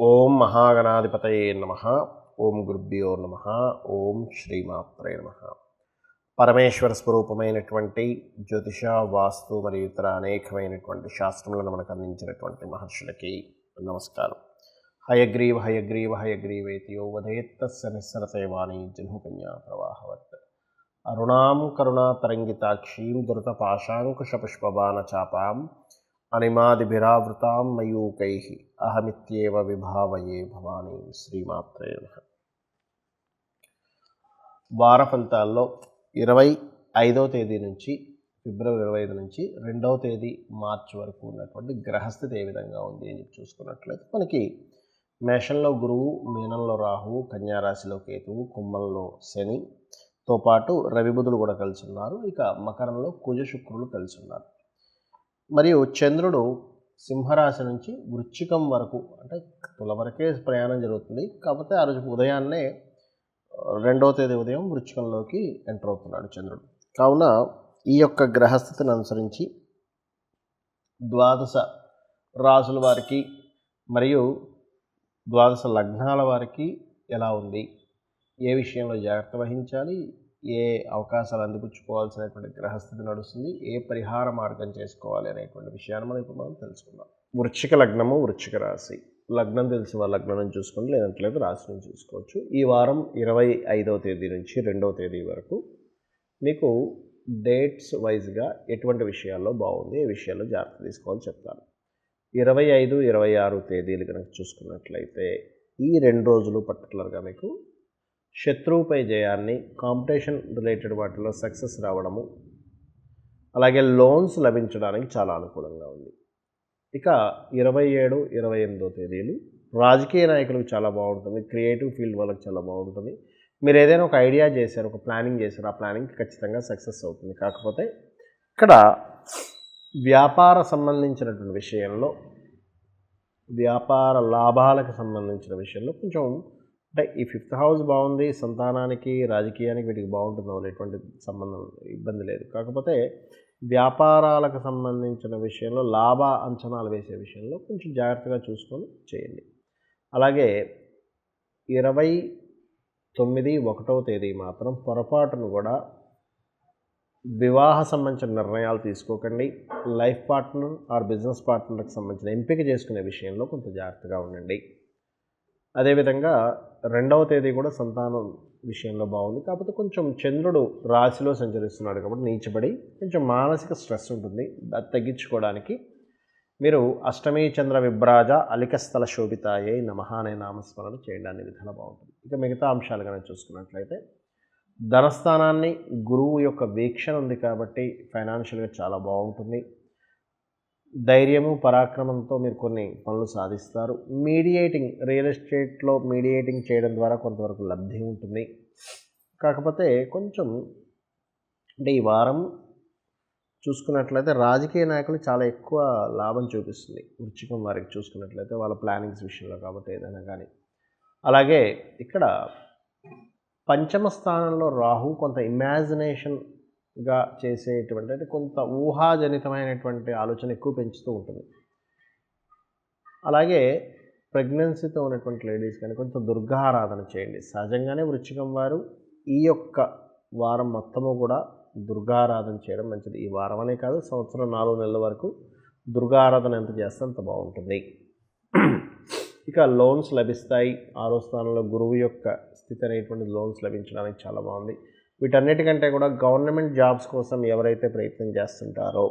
ఓం మహాగణాధిపతయే నమః. ఓం గురుభ్యో నమః. ఓం శ్రీమాత్రే నమః. పరమేశ్వర స్వరూపమైనటువంటి జ్యోతిష, వాస్తు మరియు ఇతర అనేకమైనటువంటి శాస్త్రములను మనకు అందించినటువంటి మహర్షులకి నమస్కారం. హయగ్రీవ హయగ్రీవ హయగ్రీవేతియో వదేత్తస్య నిస్సరతే వాణి జహ్నుకన్యా ప్రవాహవత్. అరుణాం కరుణాతరంగితాక్షీం ధృతపాశాంకుశపుష్పబాణచాపాం అనిమాదిభిరావృతాం మయూకైః అహమిత్యేవ విభావయే భవానీ. శ్రీమాత్రే నమః. వార ఫలితాల్లో 25వ తేదీ నుంచి ఫిబ్రవరి 25 నుంచి 2వ తేదీ మార్చి వరకు ఉన్నటువంటి గ్రహస్థితి ఏ విధంగా ఉంది అని చూసుకున్నట్లయితే మనకి మేషంలో గురువు, మీనంలో రాహువు, కన్యారాశిలో కేతువు, కుంభంలో శనితో పాటు రవి బుధులు కూడా కలిసి ఉన్నారు. ఇక మకరంలో కుజ శుక్రులు కలిసి ఉన్నారు. మరియు చంద్రుడు సింహరాశి నుంచి వృశ్చికం వరకు, అంటే తుల వరకే ప్రయాణం జరుగుతుంది. కాకపోతే ఆ రోజు ఉదయాన్నే 2వ తేదీ ఉదయం వృశ్చికంలోకి ఎంటర్ అవుతున్నాడు చంద్రుడు. కావున ఈ యొక్క గ్రహస్థితిని అనుసరించి ద్వాదశ రాసుల వారికి మరియు ద్వాదశ లగ్నాల వారికి ఎలా ఉంది, ఏ విషయంలో జాగ్రత్త వహించాలి, ఏ అవకాశాలు అందిపుచ్చుకోవాల్సినటువంటి గ్రహస్థితి నడుస్తుంది, ఏ పరిహార మార్గం చేసుకోవాలి అనేటువంటి విషయాన్ని మనం తెలుసుకుందాం. వృశ్చిక లగ్నము, వృశ్చిక రాశి. లగ్నం తెలిసి వాళ్ళ లగ్నం చూసుకోండి, లేదంటలేదు రాశి నుంచి చూసుకోవచ్చు. ఈ వారం 25వ తేదీ నుంచి 2వ తేదీ వరకు మీకు డేట్స్ వైజ్గా ఎటువంటి విషయాల్లో బాగుంది, ఏ విషయాల్లో జాగ్రత్త తీసుకోవాలో చెప్తాను. 25, 26 తేదీలు కనుక చూసుకున్నట్లయితే ఈ 2 రోజులు పర్టికులర్గా మీకు శత్రువుపై జయాన్ని, కాంపిటీషన్ రిలేటెడ్ వాటిలో సక్సెస్ రావడము, అలాగే లోన్స్ లభించడానికి చాలా అనుకూలంగా ఉంది. ఇక 27, 28వ తేదీలు రాజకీయ నాయకులకు చాలా బాగుంటుంది. క్రియేటివ్ ఫీల్డ్ వాళ్ళకి చాలా బాగుంటుంది. మీరు ఏదైనా ఒక ఐడియా చేశారు, ఒక ప్లానింగ్ చేశారు, ఆ ప్లానింగ్ ఖచ్చితంగా సక్సెస్ అవుతుంది. కాకపోతే ఇక్కడ వ్యాపార సంబంధించినటువంటి విషయంలో, వ్యాపార లాభాలకు సంబంధించిన విషయంలో కొంచెం, అంటే ఈ 5th హౌస్ బాగుంది, సంతానానికి, రాజకీయానికి వీటికి బాగుంటుందో ఎటువంటి సంబంధం ఇబ్బంది లేదు. కాకపోతే వ్యాపారాలకు సంబంధించిన విషయంలో లాభ అంచనాలు వేసే విషయంలో కొంచెం జాగ్రత్తగా చూసుకొని చేయండి. అలాగే 29, 1వ తేదీ మాత్రం పొరపాటును కూడా వివాహ సంబంధించిన నిర్ణయాలు తీసుకోకండి. లైఫ్ పార్ట్నర్ ఆర్ బిజినెస్ పార్ట్నర్కి సంబంధించిన ఎంపిక చేసుకునే విషయంలో కొంత జాగ్రత్తగా ఉండండి. అదేవిధంగా 2వ తేదీ కూడా సంతానం విషయంలో బాగుంది. కాకపోతే కొంచెం చంద్రుడు రాశిలో సంచరిస్తున్నాడు కాబట్టి నీచబడి కొంచెం మానసిక స్ట్రెస్ ఉంటుంది. అది తగ్గించుకోవడానికి మీరు అష్టమి చంద్ర విభ్రాజ అలికస్థల శోభితాయే నమః అనే నామస్మరణ చేయండి. అన్ని విధాలు బాగుంటుంది. ఇక మిగతా అంశాలు కనుక చూసుకున్నట్లయితే ధనస్థానాన్ని గురువు యొక్క వీక్షణ ఉంది కాబట్టి ఫైనాన్షియల్గా చాలా బాగుంటుంది. ధైర్యము, పరాక్రమంతో మీరు కొన్ని పనులు సాధిస్తారు. మీడియేటింగ్, రియల్ ఎస్టేట్లో మీడియేటింగ్ చేయడం ద్వారా కొంతవరకు లబ్ధి ఉంటుంది. కాకపోతే కొంచెం, అంటే ఈ వారం చూసుకున్నట్లయితే రాజకీయ నాయకులు చాలా ఎక్కువ లాభం చూపిస్తుంది వృశ్చికం వారికి చూసుకున్నట్లయితే వాళ్ళ ప్లానింగ్స్ విషయంలో. కాబట్టి ఏదైనా కానీ, అలాగే ఇక్కడ పంచమ స్థానంలో రాహు కొంత ఇమాజినేషన్గా చేసేటువంటి, అంటే కొంత ఊహాజనితమైనటువంటి ఆలోచన ఎక్కువ పెంచుతూ ఉంటుంది. అలాగే ప్రెగ్నెన్సీతో ఉన్నటువంటి లేడీస్ కానీ కొంత దుర్గారాధన చేయండి. సహజంగానే వృశ్చికం వారు ఈ యొక్క వారం మొత్తము కూడా దుర్గారాధన చేయడం మంచిది. ఈ వారం అనే కాదు, సంవత్సరం 4 నెలల వరకు దుర్గారాధన ఎంత చేస్తే అంత బాగుంటుంది. ఇక లోన్స్ లభిస్తాయి. 6వ స్థానంలో గురువు యొక్క స్థితి అనేటువంటి లోన్స్ లభించడానికి చాలా బాగుంది. వీటన్నిటికంటే కూడా గవర్నమెంట్ జాబ్స్ కోసం ఎవరైతే ప్రయత్నం చేస్తుంటారో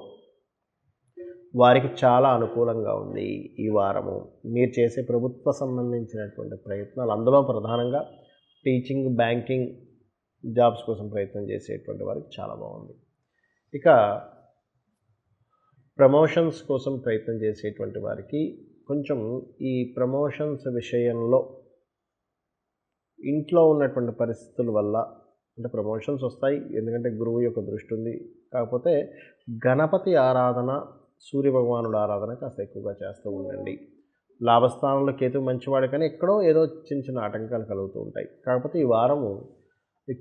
వారికి చాలా అనుకూలంగా ఉంది ఈ వారము. మీరు చేసే ప్రభుత్వ సంబంధించినటువంటి ప్రయత్నాలు, అందులో ప్రధానంగా టీచింగ్, బ్యాంకింగ్ జాబ్స్ కోసం ప్రయత్నం చేసేటువంటి వారికి చాలా బాగుంది. ఇక ప్రమోషన్స్ కోసం ప్రయత్నం చేసేటువంటి వారికి కొంచెం ఈ ప్రమోషన్స్ విషయంలో ఇంట్లో ఉన్నటువంటి పరిస్థితుల వల్ల, అంటే ప్రమోషన్స్ వస్తాయి ఎందుకంటే గురువు యొక్క దృష్టి ఉంది. కాకపోతే గణపతి ఆరాధన, సూర్యభగవానుడు ఆరాధన కాస్త ఎక్కువగా చేస్తూ ఉండండి. లాభస్థానంలో కేతు మంచివాడు, కానీ ఎక్కడో ఏదో చిన్న చిన్న ఆటంకాలు కలుగుతూ ఉంటాయి. కాకపోతే ఈ వారము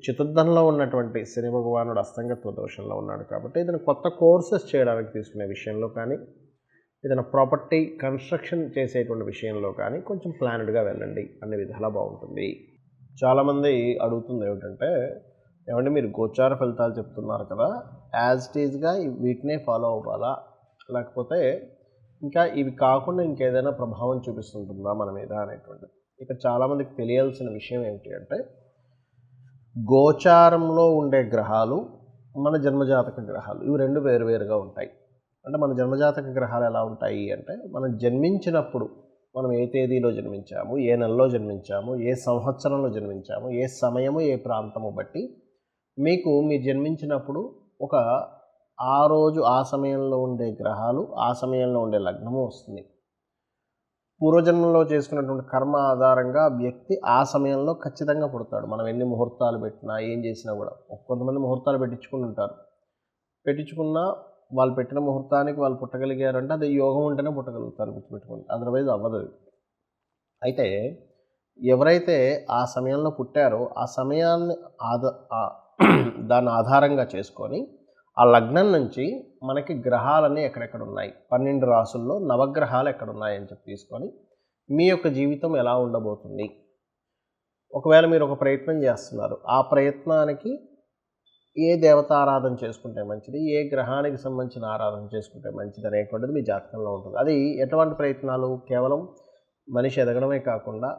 చతుర్థంలో ఉన్నటువంటి శని భగవానుడు అస్తంగత్వ దోషంలో ఉన్నాడు కాబట్టి ఏదైనా కొత్త కోర్సెస్ చేయడానికి తీసుకునే విషయంలో కానీ, ఏదైనా ప్రాపర్టీ కన్స్ట్రక్షన్ చేసేటువంటి విషయంలో కానీ కొంచెం ప్లానెడ్గా వెళ్ళండి, అన్ని విధాలా బాగుంటుంది. చాలామంది అడుగుతుంది ఏమిటంటే, ఏమంటే మీరు గోచార ఫలితాలు చెప్తున్నారు కదా, యాజ్ ఇట్ ఈజ్గా వీటినే ఫాలో అవ్వాలా, లేకపోతే ఇంకా ఇవి కాకుండా ఇంకేదైనా ప్రభావం చూపిస్తుంటుందా మన మీద అనేటువంటిది. ఇక్కడ చాలామందికి తెలియాల్సిన విషయం ఏమిటి అంటే, గోచారంలో ఉండే గ్రహాలు మన జన్మజాతక గ్రహాలు ఇవి రెండు వేరువేరుగా ఉంటాయి. అంటే మన జన్మజాతక గ్రహాలు ఎలా ఉంటాయి అంటే, మనం జన్మించినప్పుడు మనం ఏ తేదీలో జన్మించాము, ఏ నెలలో జన్మించాము, ఏ సంవత్సరంలో జన్మించాము, ఏ సమయము ఏ ప్రాంతము బట్టి మీకు మీరు జన్మించినప్పుడు ఒక ఆ రోజు ఆ సమయంలో ఉండే గ్రహాలు ఆ సమయంలో ఉండే లగ్నము వస్తుంది. పూర్వజన్మలో చేసుకున్నటువంటి కర్మ ఆధారంగా వ్యక్తి ఆ సమయంలో ఖచ్చితంగా పుడతాడు. మనం ఎన్ని ముహూర్తాలు పెట్టినా ఏం చేసినా కూడా. కొంతమంది ముహూర్తాలు పెట్టించుకుని ఉంటారు, పెట్టించుకున్నా వాళ్ళు పెట్టిన ముహూర్తానికి వాళ్ళు పుట్టగలిగారంటే అది యోగం ఉంటేనే పుట్టగలుగుతారు, గుర్తుపెట్టుకోండి, అదర్వైజ్ అవ్వదు. అయితే ఎవరైతే ఆ సమయంలో పుట్టారో ఆ సమయాన్ని దాన్ని ఆధారంగా చేసుకొని ఆ లగ్నం నుంచి మనకి గ్రహాలన్నీ ఎక్కడెక్కడ ఉన్నాయి, 12 రాసుల్లో నవగ్రహాలు ఎక్కడున్నాయి అని చెప్పి తీసుకొని మీ యొక్క జీవితం ఎలా ఉండబోతుంది. ఒకవేళ మీరు ఒక ప్రయత్నం చేస్తున్నారు, ఆ ప్రయత్నానికి ఏ దేవత ఆరాధన చేసుకుంటే మంచిది, ఏ గ్రహానికి సంబంధించిన ఆరాధన చేసుకుంటే మంచిది అనేటువంటిది మీ జాతకంలో ఉంటుంది. అది ఎటువంటి ప్రయత్నాలు, కేవలం మనిషి ఎదగడమే కాకుండా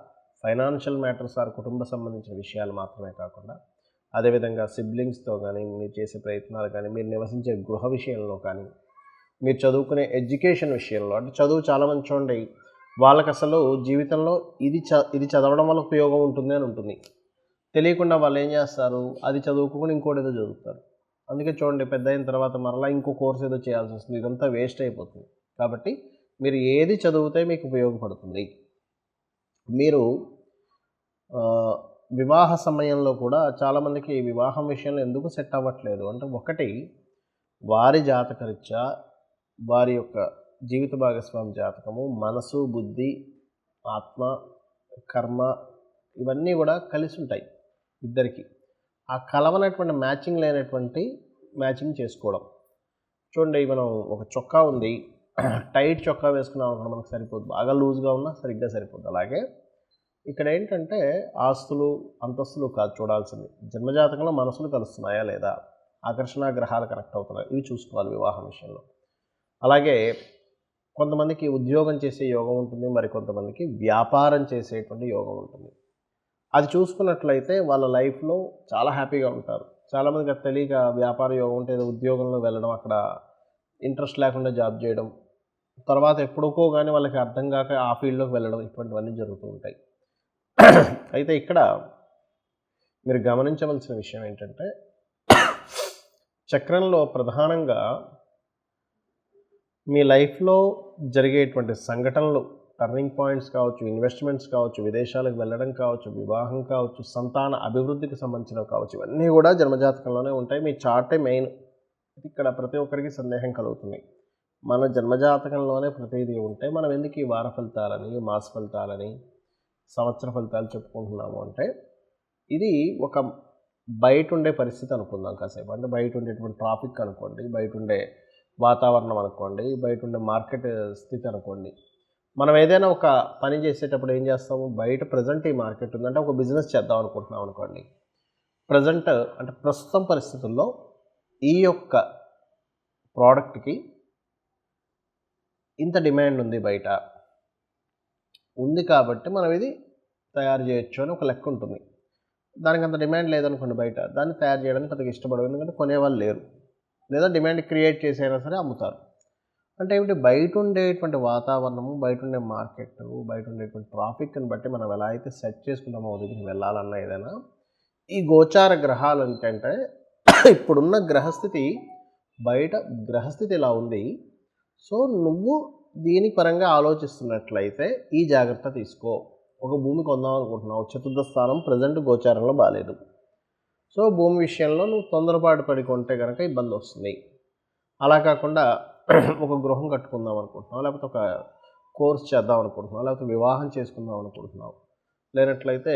ఫైనాన్షియల్ మ్యాటర్స్ ఆర్ కుటుంబ సంబంధించిన విషయాలు మాత్రమే కాకుండా, అదేవిధంగా సిబ్లింగ్స్తో కానీ మీరు చేసే ప్రయత్నాలు కానీ, మీరు నివసించే గృహ విషయంలో కానీ, మీరు చదువుకునే ఎడ్యుకేషన్ విషయంలో, అంటే చదువు చాలామంది చూడండి వాళ్ళకి అసలు జీవితంలో ఇది చదవడం వల్ల ఉపయోగం ఉంటుంది అని ఉంటుంది, తెలియకుండా వాళ్ళు ఏం చేస్తారు, అది చదువుకోకుండా ఇంకోటి ఏదో చదువుతారు. అందుకే చూడండి పెద్ద అయిన తర్వాత మరలా ఇంకో కోర్స్ ఏదో చేయాల్సి వస్తుంది, ఇదంతా వేస్ట్ అయిపోతుంది. కాబట్టి మీరు ఏది చదివితే మీకు ఉపయోగపడుతుంది. మీరు వివాహ సమయంలో కూడా చాలామందికి వివాహం విషయంలో ఎందుకు సెట్ అవ్వట్లేదు అంటే, ఒకటి వారి జాతకరీత్యా వారి యొక్క జీవిత భాగస్వామి జాతకము, మనసు, బుద్ధి, ఆత్మ, కర్మ ఇవన్నీ కూడా కలిసి ఉంటాయి ఇద్దరికి. ఆ కలవనటువంటి మ్యాచింగ్ లేనటువంటి మ్యాచింగ్ చేసుకోవడం. చూడండి, మనం ఒక చొక్కా ఉంది, టైట్ చొక్కా వేసుకున్నాం అనుకోండి మనకు సరిపోదు, బాగా లూజ్గా ఉన్నా సరిగ్గా సరిపోద్ది. అలాగే ఇక్కడ ఏంటంటే ఆస్తులు అంతస్తులు కాదు చూడాల్సింది, జన్మజాతకంలో మనసులు కలుస్తున్నాయా లేదా, ఆకర్షణ గ్రహాలు కనెక్ట్ అవుతున్నాయి, ఇవి చూసుకోవాలి వివాహం విషయంలో. అలాగే కొంతమందికి ఉద్యోగం చేసే యోగం ఉంటుంది, మరి కొంతమందికి వ్యాపారం చేసేటువంటి యోగం ఉంటుంది. అది చూసుకున్నట్లయితే వాళ్ళ లైఫ్లో చాలా హ్యాపీగా ఉంటారు. చాలామందికి అది తెలియక వ్యాపార యోగం ఉంటే ఏదో ఉద్యోగంలో వెళ్ళడం, అక్కడ ఇంట్రెస్ట్ లేకుండా జాబ్ చేయడం, తర్వాత ఎప్పుడుకో కానీ వాళ్ళకి అర్థం కాక ఆ ఫీల్డ్లోకి వెళ్ళడం, ఇటువంటివన్నీ జరుగుతూ ఉంటాయి. అయితే ఇక్కడ మీరు గమనించవలసిన విషయం ఏంటంటే, చక్రంలో ప్రధానంగా మీ లైఫ్లో జరిగేటువంటి సంఘటనలు, టర్నింగ్ పాయింట్స్ కావచ్చు, ఇన్వెస్ట్మెంట్స్ కావచ్చు, విదేశాలకు వెళ్ళడం కావచ్చు, వివాహం కావచ్చు, సంతాన అభివృద్ధికి సంబంధించినవి కావచ్చు, ఇవన్నీ కూడా జన్మజాతకంలోనే ఉంటాయి. మీ చార్టే మెయిన్. ఇక్కడ ప్రతి ఒక్కరికి సందేహం కలుగుతుంది, మన జన్మజాతకంలోనే ప్రతిదీ ఉంటే మనం ఎందుకు ఈ వార ఫలితాలని, మాస ఫలితాలని, సంవత్సర ఫలితాలు చెప్పుకుంటున్నాము అంటే, ఇది ఒక బయట ఉండే పరిస్థితి అనుకుందాం కాసేపు. అంటే బయట ఉండేటువంటి ట్రాఫిక్ అనుకోండి, బయట ఉండే వాతావరణం అనుకోండి, బయట ఉండే మార్కెట్ స్థితి అనుకోండి. మనం ఏదైనా ఒక పని చేసేటప్పుడు ఏం చేస్తాము, బయట ప్రజెంట్ ఈ మార్కెట్ ఉందంటే ఒక బిజినెస్ చేద్దాం అనుకుంటున్నాం అనుకోండి, ప్రజెంట్ అంటే ప్రస్తుతం పరిస్థితుల్లో ఈ యొక్క ప్రోడక్ట్కి ఇంత డిమాండ్ ఉంది, బయట ఉంది కాబట్టి మనం ఇది తయారు చేయొచ్చు అని ఒక లెక్క ఉంటుంది. దానికి అంత డిమాండ్ లేదనుకోండి బయట, దాన్ని తయారు చేయడానికి పెద్దగా ఇష్టపడవు, ఎందుకంటే కొనేవాళ్ళు లేరు, లేదా డిమాండ్ క్రియేట్ చేసైనా సరే అమ్ముతారు. అంటే ఏమిటి, బయట ఉండేటువంటి వాతావరణము, బయట ఉండే మార్కెట్, బయట ఉండేటువంటి ట్రాఫిక్ని బట్టి మనం ఎలా అయితే సెట్ చేసుకుంటామో దగ్గరికి వెళ్ళాలన్నా ఏదైనా, ఈ గోచార గ్రహాలు ఏంటంటే ఇప్పుడున్న గ్రహస్థితి, బయట గ్రహస్థితి ఇలా ఉంది, సో నువ్వు దీని పరంగా ఆలోచిస్తున్నట్లయితే ఈ జాగ్రత్త తీసుకో. ఒక భూమి కొందాం అనుకుంటున్నావు, చతుర్థ స్థానం ప్రజెంట్ గోచారంలో బాగాలేదు, సో భూమి విషయంలో నువ్వు తొందరపాటు పడి కొంటే కనుక ఇబ్బంది వస్తుంది. అలా కాకుండా ఒక గృహం కట్టుకుందాం అనుకుంటున్నావు, లేకపోతే ఒక కోర్స్ చేద్దాం అనుకుంటున్నావు, లేకపోతే వివాహం చేసుకుందాం అనుకుంటున్నావు, లేనట్లయితే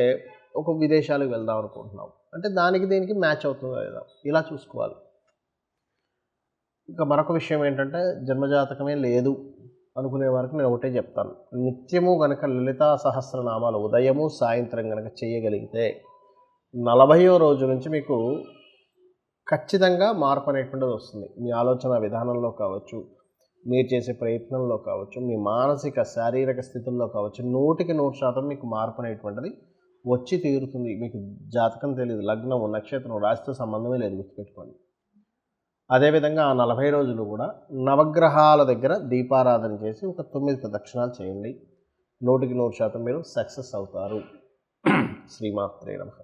ఒక విదేశాలకు వెళ్దాం అనుకుంటున్నావు, అంటే దానికి దీనికి మ్యాచ్ అవుతుందా లేదా ఇలా చూసుకోవాలి. ఇంకా మరొక విషయం ఏంటంటే, జన్మజాతకమే లేదు అనుకునే వరకు నేను ఒకటే చెప్తాను, నిత్యము గనక లలితా సహస్రనామాలు ఉదయము సాయంత్రం గనక చేయగలిగితే 40వ రోజు నుంచి మీకు ఖచ్చితంగా మార్పు అనేటువంటిది వస్తుంది. మీ ఆలోచన విధానంలో కావచ్చు, మీరు చేసే ప్రయత్నంలో కావచ్చు, మీ మానసిక శారీరక స్థితుల్లో కావచ్చు, 100% మీకు మార్పు అనేటువంటిది వచ్చి తీరుతుంది. మీకు జాతకం తెలియదు, లగ్నం నక్షత్రం రాశితో సంబంధమే లేదు, గుర్తుపెట్టుకోండి. అదేవిధంగా ఆ 40 రోజులు కూడా నవగ్రహాల దగ్గర దీపారాధన చేసి ఒక 9 ప్రదక్షిణాలు చేయండి. 100% మీరు సక్సెస్ అవుతారు. శ్రీమాత్రే నమః.